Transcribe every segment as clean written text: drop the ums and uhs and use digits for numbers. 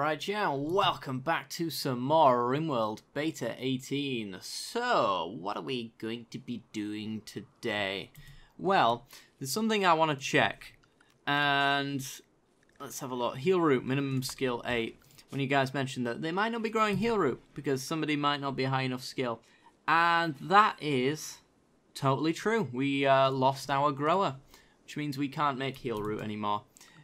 Alright, yeah, welcome back to some more Rimworld Beta 18. So, what are we going to be doing today? Well, there's something I want to check. And let's have a look. Heal root, minimum skill 8. When you guys mentioned that they might not be growing heal root because somebody might not be high enough skill. And that is totally true. We lost our grower, which means we can't make heal root anymore.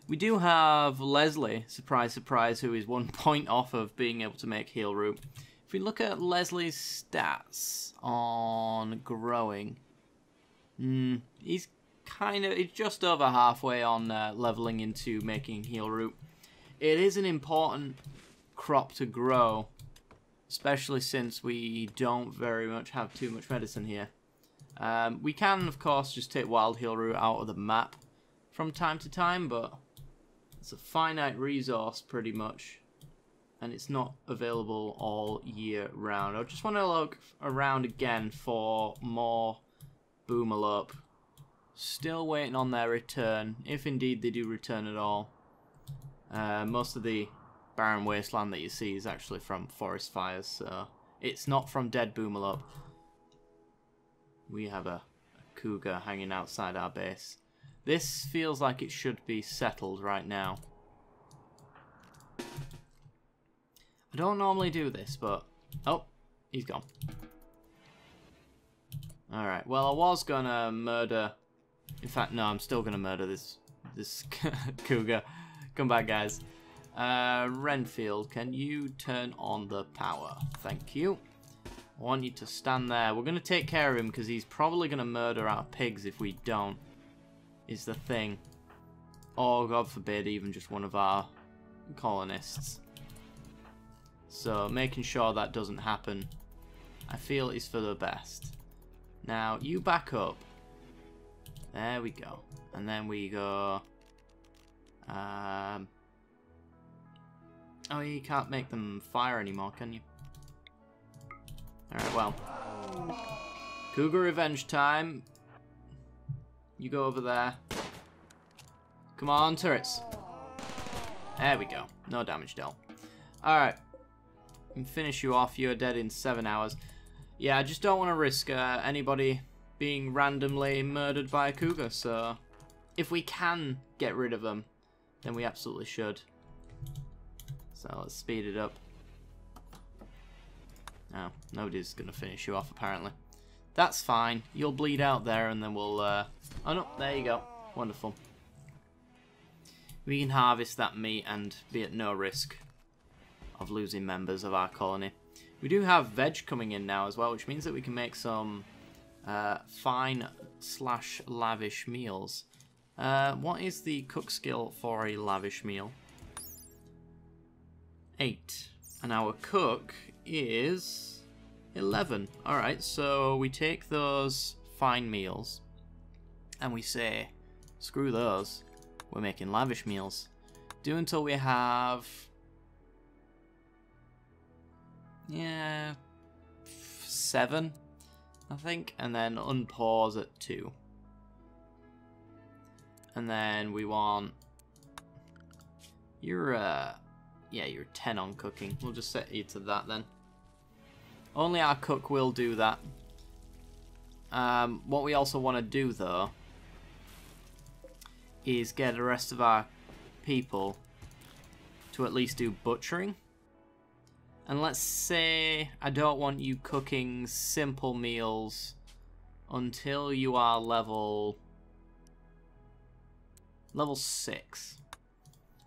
We do have Leslie, surprise, surprise, who is 1 point off of being able to make heal root. If we look at Leslie's stats on growing, he's just over halfway on leveling into making heal root. It is an important crop to grow, especially since we don't very much have too much medicine here. We can, of course, just take wild heal root out of the map from time to time, but it's a finite resource pretty much, and it's not available all year round. I just want to look around again for more Boomalop. Still waiting on their return, if indeed they do return at all. Most of the barren wasteland that you see is actually from forest fires, so it's not from dead Boomalop. We have a cougar hanging outside our base. This feels like it should be settled right now. I don't normally do this, but... Oh, he's gone. Alright, well, I was gonna murder... In fact, no, I'm still gonna murder this cougar. Come back, guys. Renfield, can you turn on the power? Thank you. I want you to stand there. We're gonna take care of him because he's probably gonna murder our pigs if we don't. Is the thing. Or, God forbid, even just one of our colonists. So, making sure that doesn't happen, I feel, is for the best. Now, you back up. There we go. And then we go... Oh, you can't make them fire anymore, can you? Alright, well. Cougar Revenge time. You go over there. Come on, turrets. There we go. No damage dealt. Alright. Can finish you off. You're dead in 7 hours. Yeah, I just don't want to risk anybody being randomly murdered by a cougar. So, if we can get rid of them, then we absolutely should. So, let's speed it up. No, nobody's going to finish you off, apparently. That's fine. You'll bleed out there, and then we'll... Oh, no. There you go. Wonderful. We can harvest that meat and be at no risk of losing members of our colony. We do have veg coming in now as well, which means that we can make some fine/lavish meals. What is the cook skill for a lavish meal? 8. And our cook is 11. Alright, so we take those fine meals and we say, screw those, we're making lavish meals. Do until we have... yeah, 7, I think, and then unpause at 2. And then we want... You're, yeah, you're 10 on cooking. We'll just set you to that then. Only our cook will do that. What we also want to do, though, is get the rest of our people to at least do butchering. And let's say I don't want you cooking simple meals until you are level 6.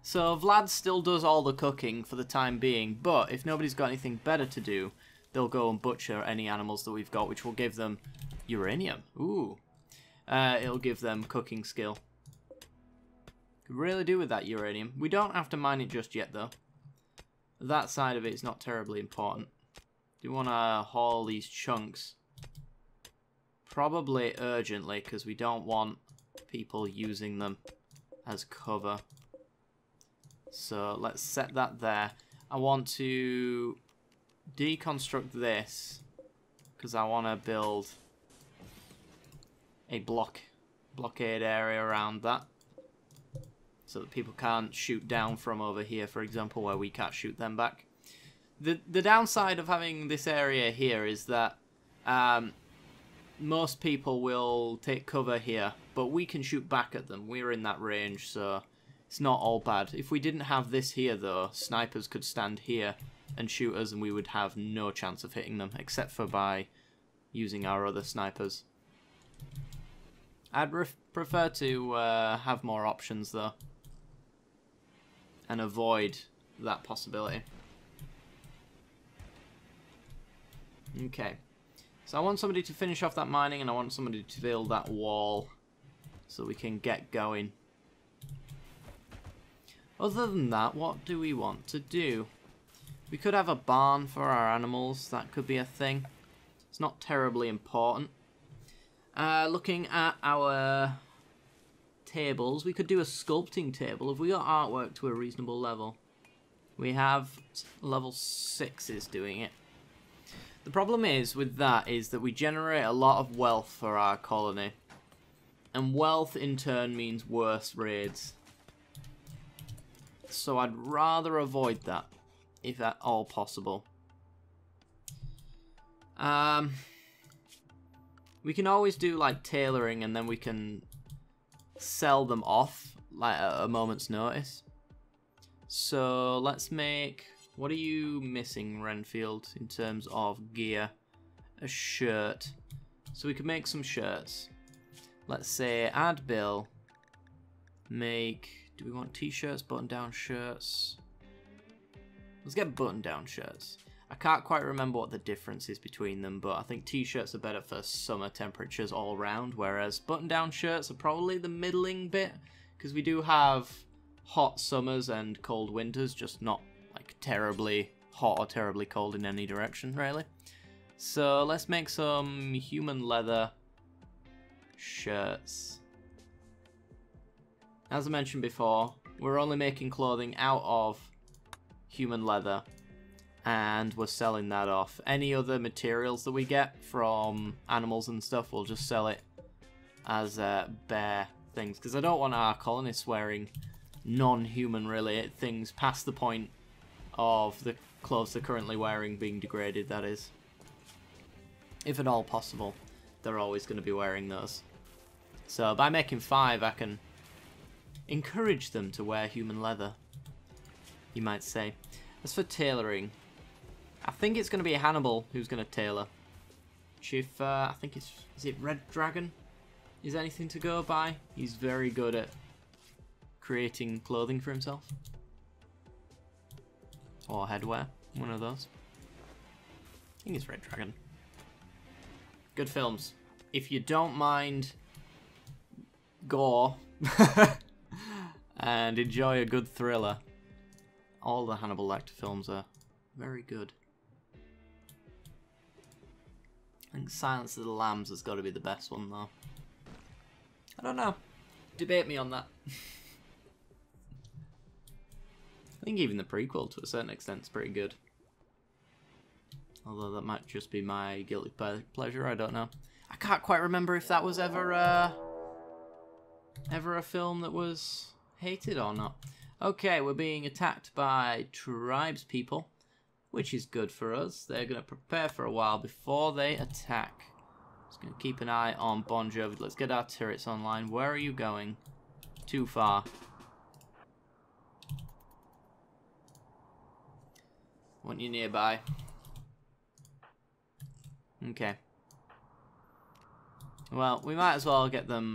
So Vlad still does all the cooking for the time being, but if nobody's got anything better to do, they'll go and butcher any animals that we've got, which will give them uranium. Ooh. It'll give them cooking skill. Could really do with that uranium. We don't have to mine it just yet, though. That side of it is not terribly important. Do want to haul these chunks? Probably urgently, because we don't want people using them as cover. So let's set that there. I want to deconstruct this because I want to build a blockade area around that. so that people can't shoot down from over here, for example, where we can't shoot them back. The downside of having this area here is that most people will take cover here, but we can shoot back at them. We're in that range, so it's not all bad. If we didn't have this here, though, snipers could stand here and shoot us, and we would have no chance of hitting them, except for by using our other snipers. I'd prefer to have more options, though, and avoid that possibility. Okay, so I want somebody to finish off that mining, and I want somebody to build that wall so we can get going. Other than that, what do we want to do? We could have a barn for our animals. That could be a thing. It's not terribly important. Looking at our tables, we could do a sculpting table. Have we got artwork to a reasonable level? We have level 6s doing it. The problem is with that is that we generate a lot of wealth for our colony. And wealth in turn means worse raids. So I'd rather avoid that, if at all possible. We can always do like tailoring, and then we can sell them off like at a moment's notice. So let's make... What are you missing, Renfield, in terms of gear? A shirt. So we could make some shirts. Let's say add bill. Make... Do we want t-shirts, button-down shirts? Let's get button-down shirts. I can't quite remember what the difference is between them, but I think t-shirts are better for summer temperatures all round, whereas button-down shirts are probably the middling bit, because we do have hot summers and cold winters, just not like terribly hot or terribly cold in any direction, really. So let's make some human leather shirts. As I mentioned before, we're only making clothing out of human leather, and we're selling that off. Any other materials that we get from animals and stuff, we'll just sell it as bare things, because I don't want our colonists wearing non-human related things past the point of the clothes they're currently wearing being degraded, that is. If at all possible, they're always going to be wearing those. So by making 5, I can encourage them to wear human leather, you might say. As for tailoring, I think it's going to be Hannibal who's going to tailor. Chief, I think it's... Is it Red Dragon? Is anything to go by? He's very good at creating clothing for himself. Or headwear, one of those. I think it's Red Dragon. Good films. If you don't mind gore and enjoy a good thriller, all the Hannibal Lecter films are very good. I think Silence of the Lambs has got to be the best one, though. I don't know. Debate me on that. I think even the prequel, to a certain extent, is pretty good. Although that might just be my guilty pleasure, I don't know. I can't quite remember if that was ever a film that was hated or not. Okay, we're being attacked by tribes people, which is good for us. They're going to prepare for a while before they attack. Just going to keep an eye on Bon Jovi. Let's get our turrets online. Where are you going? Too far. Want you nearby. Okay. Well, we might as well get them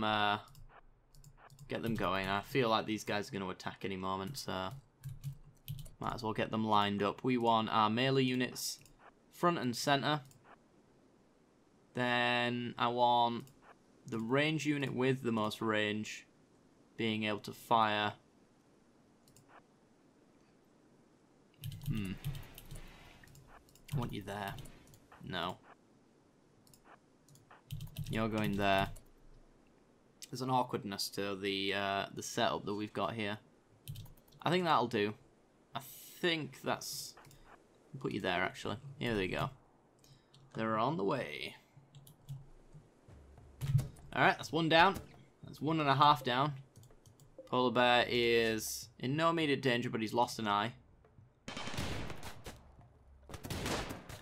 going. I feel like these guys are going to attack any moment, so might as well get them lined up. We want our melee units front and center. Then I want the range unit with the most range being able to fire. I want you there. No. You're going there. There's an awkwardness to the setup that we've got here. I think that'll do. I think that's... I'll put you there, actually. Here they go. They're on the way. Alright, that's one down. That's 1.5 down. Polar bear is in no immediate danger, but he's lost an eye.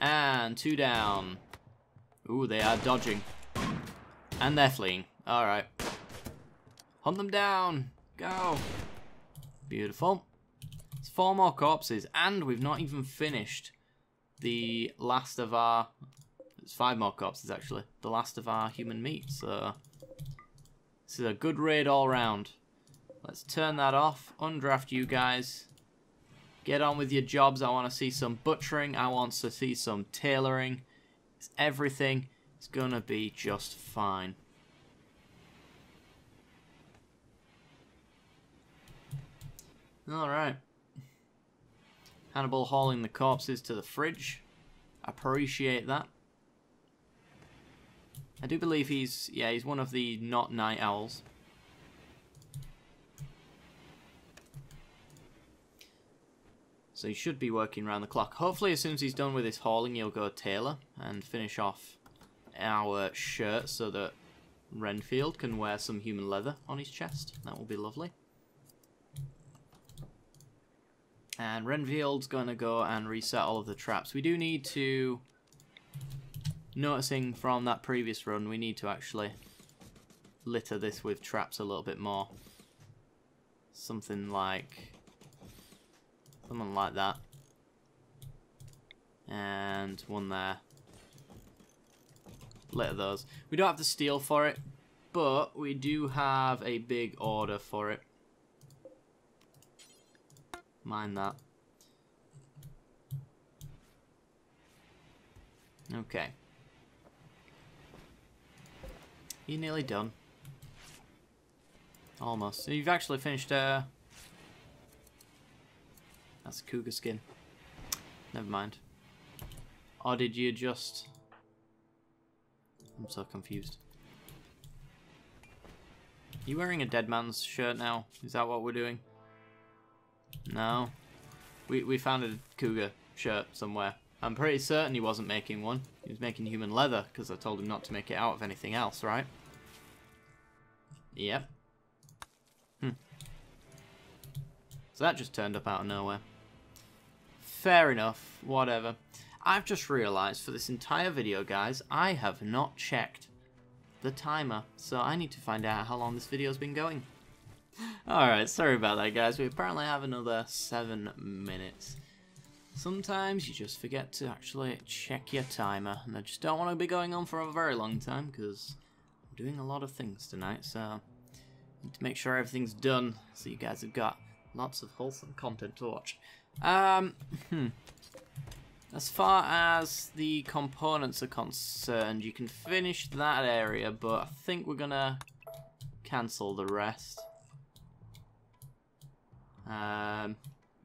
And 2 down. Ooh, they are dodging. And they're fleeing. Alright. Hunt them down. Go. Beautiful. It's 4 more corpses. And we've not even finished the last of our... It's 5 more corpses, actually. The last of our human meat. So, this is a good raid all round. Let's turn that off. Undraft you guys. Get on with your jobs. I want to see some butchering. I want to see some tailoring. It's everything. It's going to be just fine. Alright. Hannibal hauling the corpses to the fridge. Appreciate that. I do believe he's one of the not night owls. So he should be working around the clock. Hopefully as soon as he's done with his hauling, he'll go tailor and finish off our shirt so that Renfield can wear some human leather on his chest. That will be lovely. And Renfield's going to go and reset all of the traps. We do need to... Noticing from that previous run, we need to actually litter this with traps a little bit more. Something like that. And one there. Litter those. We don't have the steel for it, but we do have a big order for it. Mind that. Okay. You're nearly done. Almost. So you've actually finished that's a cougar skin. Never mind. Or did you just... I'm so confused. Are you wearing a dead man's shirt now? Is that what we're doing? No. We found a cougar shirt somewhere. I'm pretty certain he wasn't making one. He was making human leather, because I told him not to make it out of anything else, right? Yep. So that just turned up out of nowhere. Fair enough. Whatever. I've just realised for this entire video, guys, I have not checked the timer. So I need to find out how long this video's been going. Alright, sorry about that, guys. We apparently have another 7 minutes. Sometimes you just forget to actually check your timer, and I just don't want to be going on for a very long time because I'm doing a lot of things tonight, so I need to make sure everything's done so you guys have got lots of wholesome content to watch. As far as the components are concerned, you can finish that area, but I think we're gonna cancel the rest.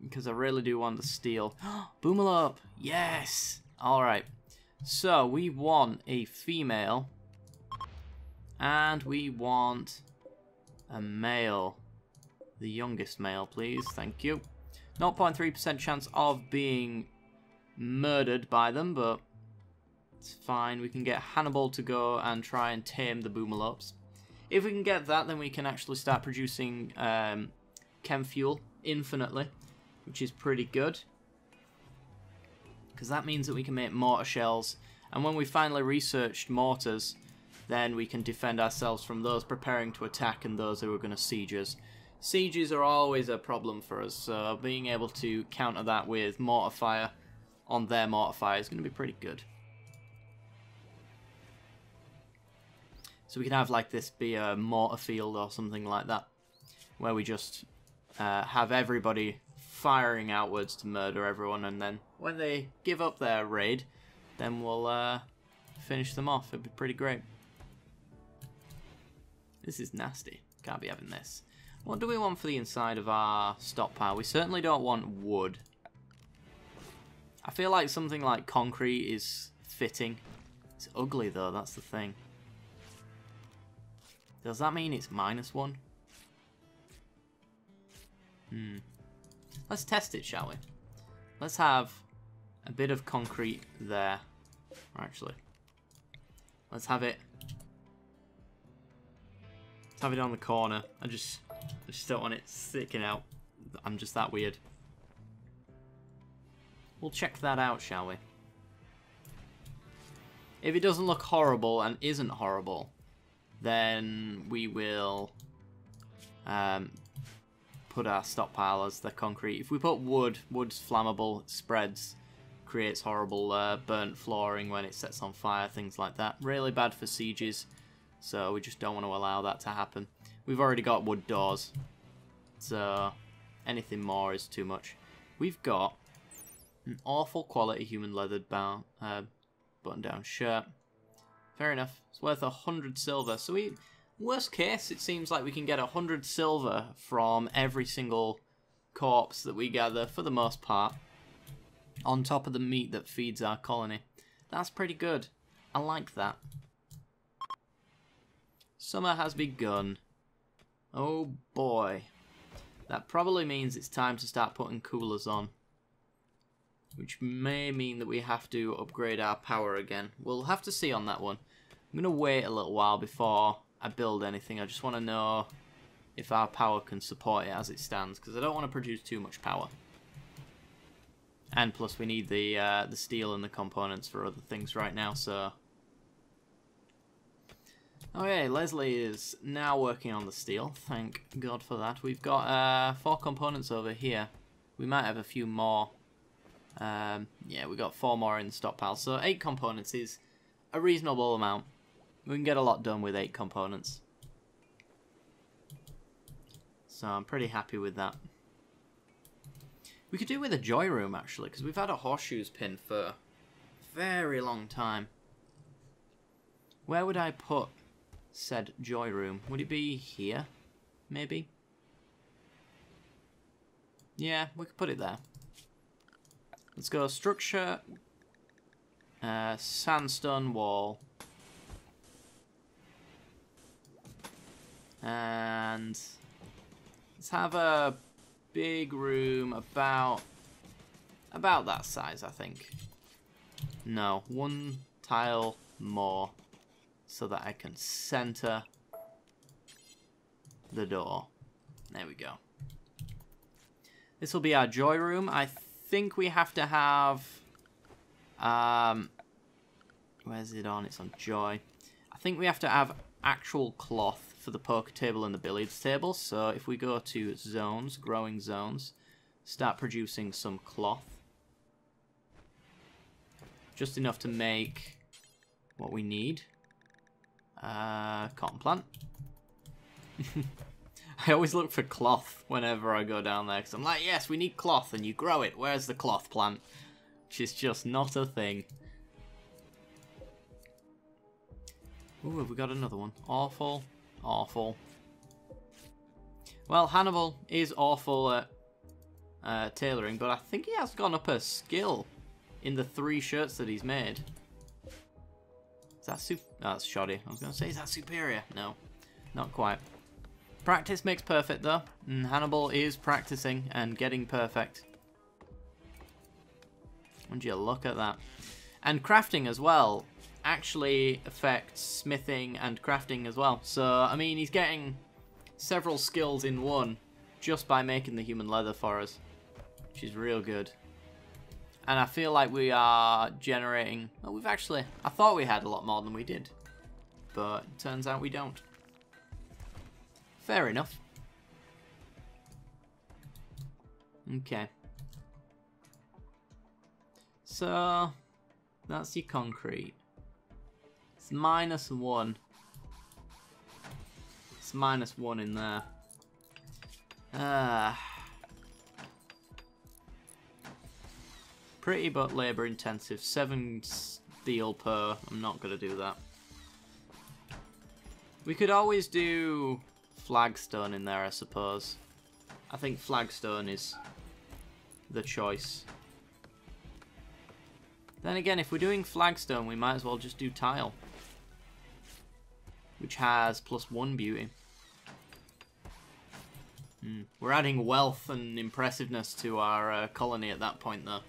Because I really do want the steel. Boomalop! Yes! Alright. So, we want a female. And we want a male. The youngest male, please. Thank you. 0.3% chance of being murdered by them, but it's fine. We can get Hannibal to go and try and tame the Boomalops. If we can get that, then we can actually start producing chem fuel infinitely, which is pretty good, because that means that we can make mortar shells, and when we finally researched mortars, then we can defend ourselves from those preparing to attack and those who are going to siege us. Sieges are always a problem for us, so being able to counter that with mortar fire on their mortar fire is going to be pretty good. So we can have like this be a mortar field or something like that, where we just have everybody firing outwards to murder everyone, and then when they give up their raid, then we'll finish them off. It'd be pretty great. This is nasty. Can't be having this. What do we want for the inside of our stockpile? We certainly don't want wood. I feel like something like concrete is fitting. It's ugly though, that's the thing. Does that mean it's -1? Let's test it, shall we? Let's have a bit of concrete there. Actually, let's have it on the corner. I just I just don't want it sticking out. I'm just that weird. We'll check that out, shall we? If it doesn't look horrible and isn't horrible, then we will put our stockpile as the concrete. If we put wood, wood's flammable, it spreads, creates horrible burnt flooring when it sets on fire, things like that. Really bad for sieges, so we just don't want to allow that to happen. We've already got wood doors, so anything more is too much. We've got an awful quality human leathered button-down shirt. Fair enough. It's worth 100 silver. So worst case, it seems like we can get 100 silver from every single corpse that we gather, for the most part, on top of the meat that feeds our colony. That's pretty good. I like that. Summer has begun. Oh boy. That probably means it's time to start putting coolers on, which may mean that we have to upgrade our power again. We'll have to see on that one. I'm going to wait a little while before I build anything. I just want to know if our power can support it as it stands, because I don't want to produce too much power. And plus we need the steel and the components for other things right now, so... Okay, Leslie is now working on the steel. Thank God for that. We've got 4 components over here. We might have a few more. Yeah, we got 4 more in the stockpile. So 8 components is a reasonable amount. We can get a lot done with 8 components. So I'm pretty happy with that. We could do with a joy room, actually, because we've had a horseshoes pin for a very long time. Where would I put said joy room? Would it be here? Maybe? Yeah, we could put it there. Let's go structure, sandstone wall, and let's have a big room about that size, I think. No, 1 tile more so that I can center the door. There we go. This will be our joy room. I think we have to have where's it on? It's on joy. I think we have to have actual cloth for the poker table and the billiards table. So if we go to zones, growing zones, start producing some cloth, just enough to make what we need. Cotton plant. I always look for cloth whenever I go down there, because I'm like, yes, we need cloth, and you grow it. Where's the cloth plant? Which is just not a thing. Ooh, have we got another one? Awful, awful. Well, Hannibal is awful at tailoring, but I think he has gone up a skill in the 3 shirts that he's made. Is that that's shoddy. I was going to say, is that superior? No, not quite. Practice makes perfect, though, and Hannibal is practicing and getting perfect. Would you look at that? And crafting as well actually affects smithing and crafting as well. So, I mean, he's getting several skills in one just by making the human leather for us, which is real good. And I feel like we are generating... Well, we've actually... I thought we had a lot more than we did, but it turns out we don't. Fair enough. Okay. So, that's your concrete. It's -1. It's -1 in there. Pretty but labour intensive. 7 steel per. I'm not going to do that. We could always do flagstone in there, I suppose. I think flagstone is the choice. Then again, if we're doing flagstone, we might as well just do tile, which has +1 beauty. We're adding wealth and impressiveness to our colony at that point, though.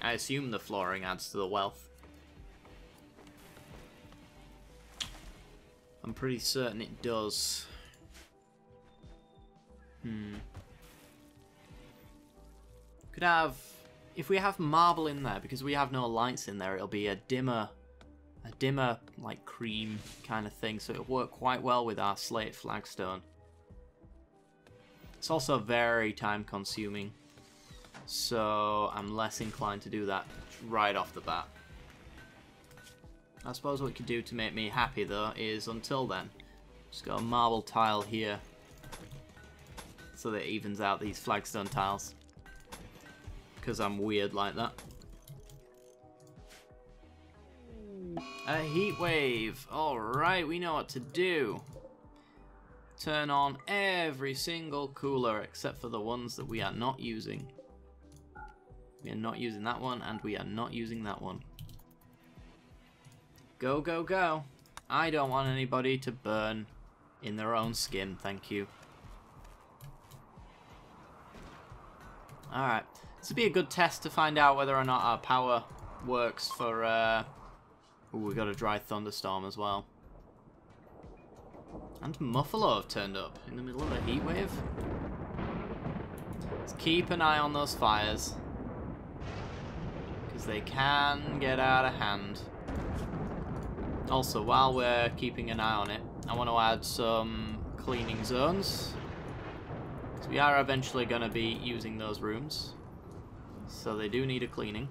I assume the flooring adds to the wealth. I'm pretty certain it does. Could have... If we have marble in there, because we have no lights in there, it'll be a dimmer, like, cream kind of thing, so it'll work quite well with our slate flagstone. It's also very time-consuming, so I'm less inclined to do that right off the bat. I suppose what we could do to make me happy, though, is, until then, just got a marble tile here, so that it evens out these flagstone tiles. Because I'm weird like that. A heat wave. Alright, we know what to do. Turn on every single cooler except for the ones that we are not using. We are not using that one, and we are not using that one. Go, go, go. I don't want anybody to burn in their own skin, thank you. Alright. This would be a good test to find out whether or not our power works for... Ooh, we got a dry thunderstorm as well. And Muffalo have turned up in the middle of a heat wave. Let's keep an eye on those fires, because they can get out of hand. Also, while we're keeping an eye on it, I want to add some cleaning zones. Because we are eventually going to be using those rooms. So they do need a cleaning.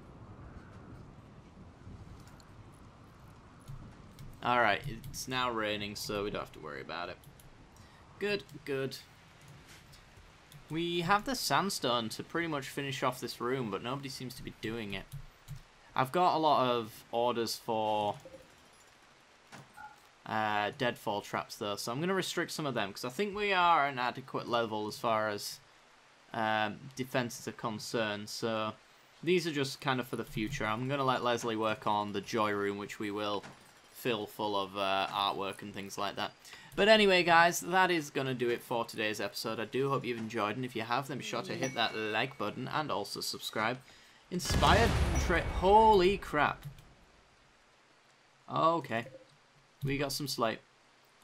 Alright, it's now raining, so we don't have to worry about it. Good, good. We have the sandstone to pretty much finish off this room, but nobody seems to be doing it. I've got a lot of orders for deadfall traps, though, so I'm going to restrict some of them, because I think we are at an adequate level as far as defenses are concerned, so these are just kind of for the future. I'm going to let Leslie work on the joy room, which we will fill full of artwork and things like that. But anyway, guys, that is going to do it for today's episode. I do hope you've enjoyed, and if you have, then be sure to hit that like button and also subscribe. Inspired trip. Holy crap. Okay. We got some slate.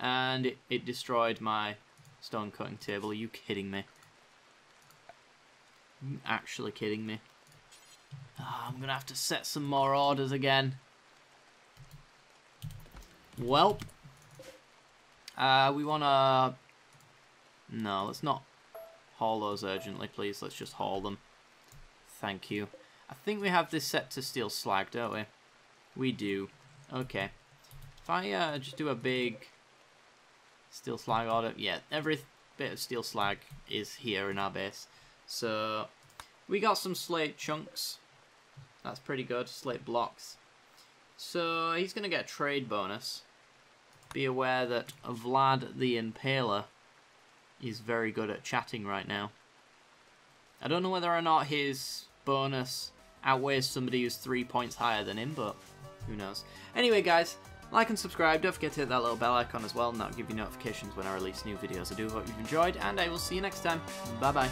And it destroyed my stone cutting table. Are you kidding me? Are you actually kidding me? Oh, I'm going to have to set some more orders again. Welp. We want to... No, let's not haul those urgently, please. Let's just haul them. Thank you. I think we have this set to steel slag, don't we? We do. Okay. If I just do a big steel slag order... Yeah, every bit of steel slag is here in our base. So, we got some slate chunks. That's pretty good. Slate blocks. So, he's going to get a trade bonus. Be aware that Vlad the Impaler is very good at chatting right now. I don't know whether or not his bonus outweighs somebody who's 3 points higher than him, but who knows. Anyway, guys, like and subscribe. Don't forget to hit that little bell icon as well, and that'll give you notifications when I release new videos. I do hope you've enjoyed, and I will see you next time. Bye-bye.